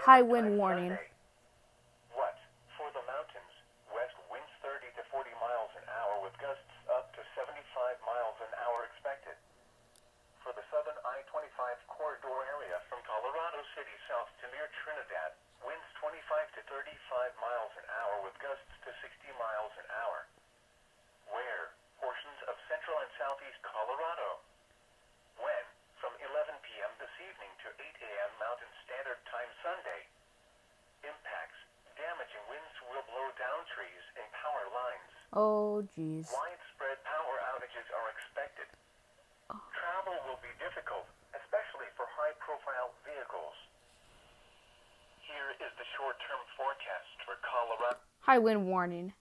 High wind warning. What? For the mountains, west winds 30 to 40 miles an hour with gusts up to 75 miles an hour expected. For the southern I-25 corridor area from Colorado City south to near Trinidad, winds 25 to 35 miles an hour with gusts to 60 miles an hour. Where? Portions of central and southeast Colorado. When? From 11 p.m. this evening to 8 a.m. Mountain Standard Time Sunday. Impacts. Damaging winds will blow down trees and power lines. Oh, jeez. Widespread power outages are expected. Travel will be difficult, especially for high-profile vehicles. Here is the short-term forecast for Colorado. High wind warning.